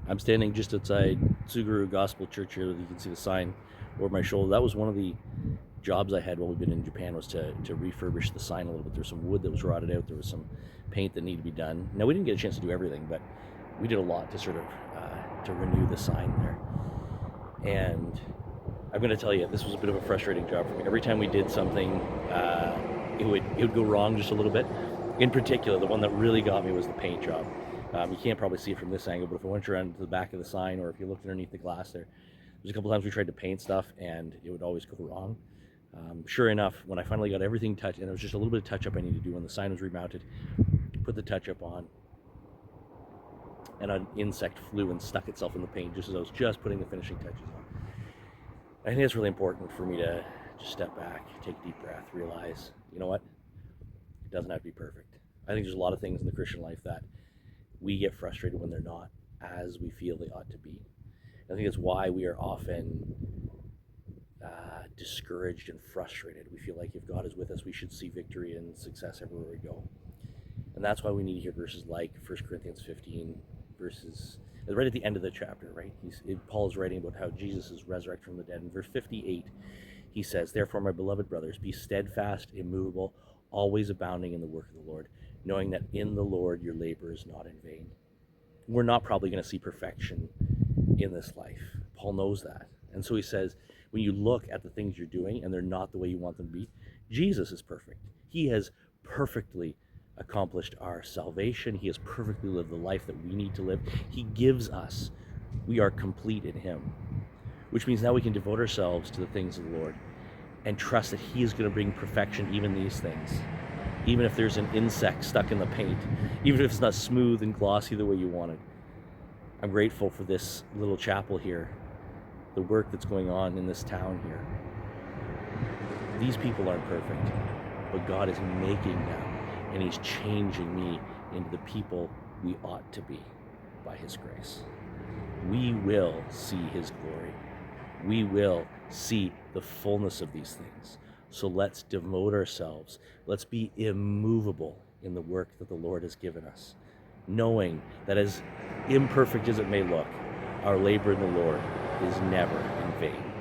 I'm standing just outside Tsuguru Gospel Church here. You can see the sign over my shoulder. That was one of the jobs I had while we've been in Japan, was to refurbish the sign a little bit. There was some wood that was rotted out. There was some paint that needed to be done. Now, we didn't get a chance to do everything, but we did a lot to sort of to renew the sign there. And I'm going to tell you, this was a bit of a frustrating job for me. Every time we did something, it would go wrong just a little bit. In particular, the one that really got me was the paint job. You can't probably see it from this angle, but if I went around to the back of the sign, or if you looked underneath the glass there's a couple times we tried to paint stuff and it would always go wrong. Sure enough, when I finally got everything touched, and it was just a little bit of touch up I needed to do when the sign was remounted, put the touch up on, and an insect flew and stuck itself in the paint just as I was just putting the finishing touches on. I think it's really important for me to just step back, take a deep breath, realize, you know what? It doesn't have to be perfect. I think there's a lot of things in the Christian life that we get frustrated when they're not as we feel they ought to be. I think it's why we are often discouraged and frustrated. We feel like if God is with us, we should see victory and success everywhere we go. And that's why we need to hear verses like 1 Corinthians 15, verses right at the end of the chapter, right? Paul is writing about how Jesus is resurrected from the dead. In verse 58, he says, "Therefore, my beloved brothers, be steadfast, immovable, always abounding in the work of the Lord, knowing that in the Lord your labor is not in vain." We're not probably going to see perfection in this life. Paul knows that. And so he says, when you look at the things you're doing and they're not the way you want them to be, Jesus is perfect. He has perfectly accomplished our salvation. He has perfectly lived the life that we need to live. He gives us, we are complete in him, which means now we can devote ourselves to the things of the Lord and trust that he is going to bring perfection even these things. Even if there's an insect stuck in the paint, even if it's not smooth and glossy the way you want it. I'm grateful for this little chapel here, the work that's going on in this town here. These people aren't perfect, but God is making them, and he's changing me into the people we ought to be by his grace. We will see his glory. We will see the fullness of these things. So let's devote ourselves. Let's be immovable in the work that the Lord has given us, knowing that as imperfect as it may look, our labor in the Lord is never in vain.